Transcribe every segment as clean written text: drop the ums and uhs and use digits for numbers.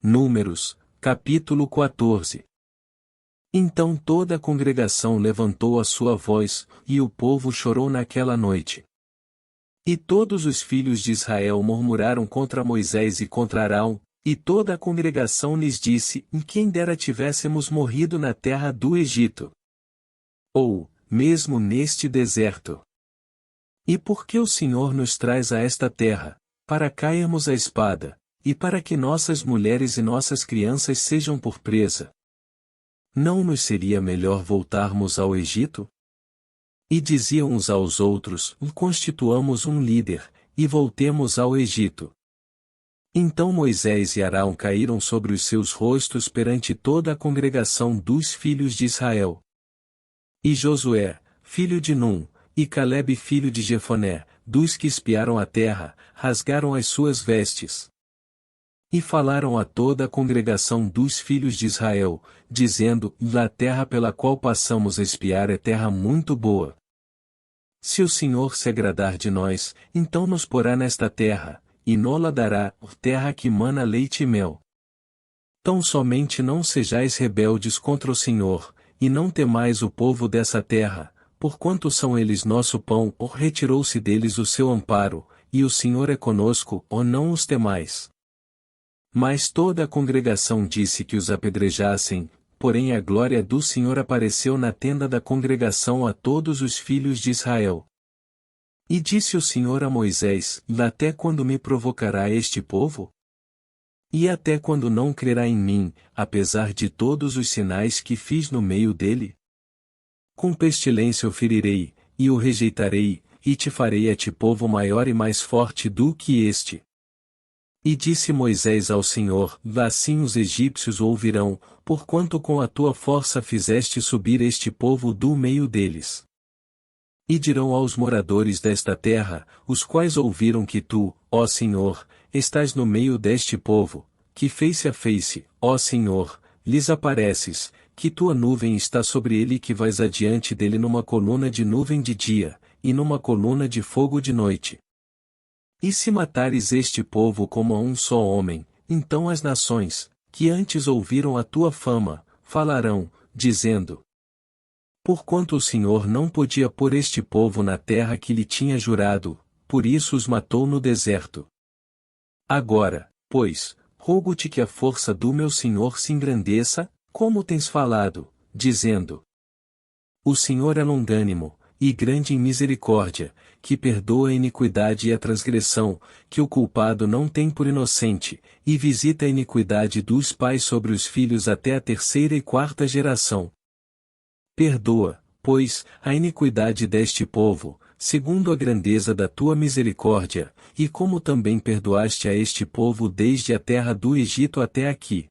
Números, capítulo 14. Então toda a congregação levantou a sua voz, e o povo chorou naquela noite. E todos os filhos de Israel murmuraram contra Moisés e contra Arão, e toda a congregação lhes disse: quem dera tivéssemos morrido na terra do Egito, ou, mesmo neste deserto. E por que o Senhor nos traz a esta terra, para cairmos à espada, e para que nossas mulheres e nossas crianças sejam por presa? Não nos seria melhor voltarmos ao Egito? E diziam uns aos outros: constituamos um líder, e voltemos ao Egito. Então Moisés e Arão caíram sobre os seus rostos perante toda a congregação dos filhos de Israel. E Josué, filho de Num, e Calebe filho de Jefoné, dos que espiaram a terra, rasgaram as suas vestes. E falaram a toda a congregação dos filhos de Israel, dizendo: a terra pela qual passamos a espiar é terra muito boa. Se o Senhor se agradar de nós, então nos porá nesta terra, e nola dará, terra que mana leite e mel. Tão somente não sejais rebeldes contra o Senhor, e não temais o povo dessa terra, porquanto são eles nosso pão, ou retirou-se deles o seu amparo, e o Senhor é conosco, ou não os temais. Mas toda a congregação disse que os apedrejassem, porém a glória do Senhor apareceu na tenda da congregação a todos os filhos de Israel. E disse o Senhor a Moisés: até quando me provocará este povo? E até quando não crerá em mim, apesar de todos os sinais que fiz no meio dele? Com pestilência o ferirei, e o rejeitarei, e te farei a ti povo maior e mais forte do que este. E disse Moisés ao Senhor: assim os egípcios ouvirão, porquanto com a tua força fizeste subir este povo do meio deles. E dirão aos moradores desta terra, os quais ouviram que tu, ó Senhor, estás no meio deste povo, que face a face, ó Senhor, lhes apareces, que tua nuvem está sobre ele e que vais adiante dele numa coluna de nuvem de dia, e numa coluna de fogo de noite. E se matares este povo como a um só homem, então as nações, que antes ouviram a tua fama, falarão, dizendo: porquanto o Senhor não podia pôr este povo na terra que lhe tinha jurado, por isso os matou no deserto. Agora, pois, rogo-te que a força do meu Senhor se engrandeça, como tens falado, dizendo: o Senhor é longânimo, e grande em misericórdia, que perdoa a iniquidade e a transgressão, que o culpado não tem por inocente, e visita a iniquidade dos pais sobre os filhos até a terceira e quarta geração. Perdoa, pois, a iniquidade deste povo, segundo a grandeza da tua misericórdia, e como também perdoaste a este povo desde a terra do Egito até aqui.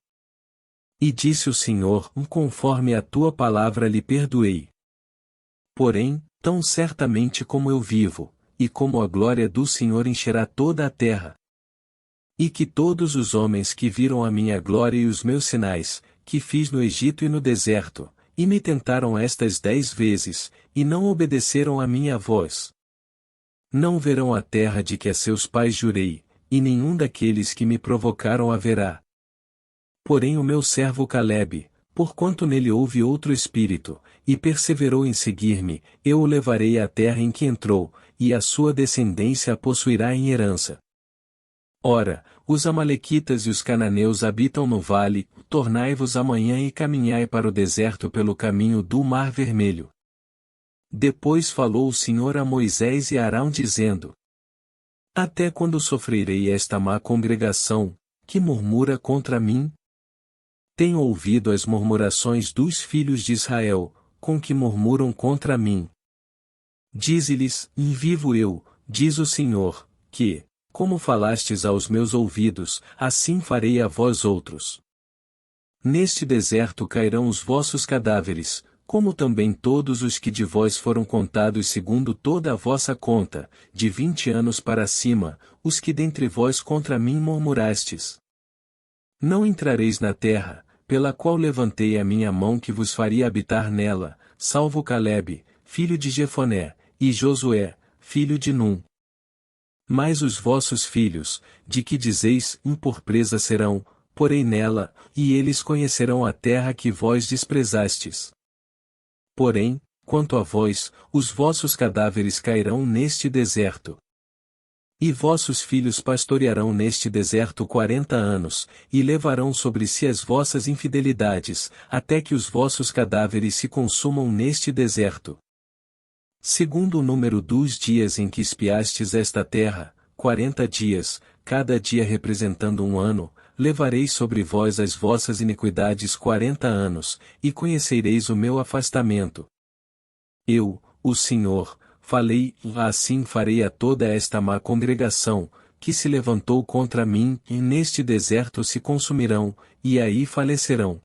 E disse o Senhor: conforme a tua palavra lhe perdoei. Porém, tão certamente como eu vivo, e como a glória do Senhor encherá toda a terra. E que todos os homens que viram a minha glória e os meus sinais, que fiz no Egito e no deserto, e me tentaram estas 10 vezes, e não obedeceram à minha voz, não verão a terra de que a seus pais jurei, e nenhum daqueles que me provocaram a verá. Porém o meu servo Calebe, porquanto nele houve outro espírito, e perseverou em seguir-me, eu o levarei à terra em que entrou, e a sua descendência a possuirá em herança. Ora, os amalequitas e os cananeus habitam no vale, tornai-vos amanhã e caminhai para o deserto pelo caminho do Mar Vermelho. Depois falou o Senhor a Moisés e a Arão dizendo: até quando sofrerei esta má congregação, que murmura contra mim? Tenho ouvido as murmurações dos filhos de Israel, com que murmuram contra mim. Dize-lhes: vivo eu, diz o Senhor, que, como falastes aos meus ouvidos, assim farei a vós outros. Neste deserto cairão os vossos cadáveres, como também todos os que de vós foram contados segundo toda a vossa conta, de 20 anos para cima, os que dentre vós contra mim murmurastes. Não entrareis na terra, pela qual levantei a minha mão que vos faria habitar nela, salvo Calebe, filho de Jefoné, e Josué, filho de Num. Mas os vossos filhos, de que dizeis, por presa serão, porei nela, e eles conhecerão a terra que vós desprezastes. Porém, quanto a vós, os vossos cadáveres cairão neste deserto. E vossos filhos pastorearão neste deserto 40 anos, e levarão sobre si as vossas infidelidades, até que os vossos cadáveres se consumam neste deserto. Segundo o número dos dias em que espiastes esta terra, 40 dias, cada dia representando um ano, levareis sobre vós as vossas iniquidades 40 anos, e conhecereis o meu afastamento. Eu, o Senhor, falei, assim farei a toda esta má congregação, que se levantou contra mim, e neste deserto se consumirão, e aí falecerão.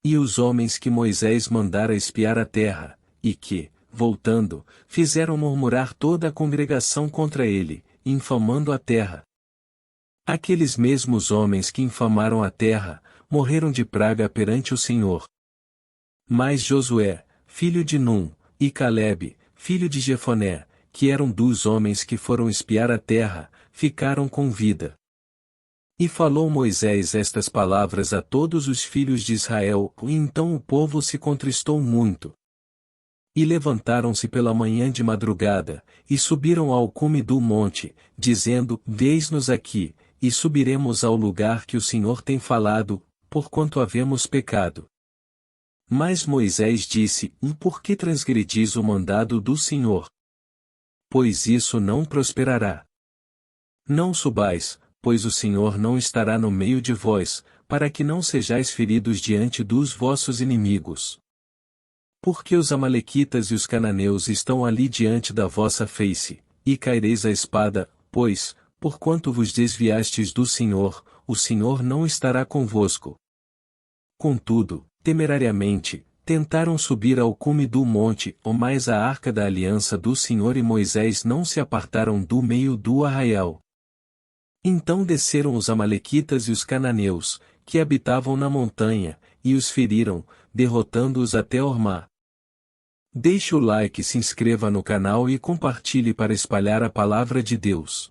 E os homens que Moisés mandara espiar a terra, e que, voltando, fizeram murmurar toda a congregação contra ele, infamando a terra. Aqueles mesmos homens que infamaram a terra, morreram de praga perante o Senhor. Mas Josué, filho de Num, e Calebe, filho de Jefoné, que eram dos homens que foram espiar a terra, ficaram com vida. E falou Moisés estas palavras a todos os filhos de Israel, e então o povo se contristou muito. E levantaram-se pela manhã de madrugada, e subiram ao cume do monte, dizendo, Eis-nos aqui, e subiremos ao lugar que o Senhor tem falado, porquanto havemos pecado. Mas Moisés disse, por que transgredis o mandado do Senhor? Pois isso não prosperará. Não subais, pois o Senhor não estará no meio de vós, para que não sejais feridos diante dos vossos inimigos. Porque os amalequitas e os cananeus estão ali diante da vossa face, e caireis a espada, pois, porquanto vos desviastes do Senhor, o Senhor não estará convosco. Contudo, temerariamente, tentaram subir ao cume do monte, mas a arca da aliança do Senhor e Moisés não se apartaram do meio do arraial. Então desceram os amalequitas e os cananeus, que habitavam na montanha, e os feriram, derrotando-os até Hormá. Deixe o like, se inscreva no canal e compartilhe para espalhar a palavra de Deus.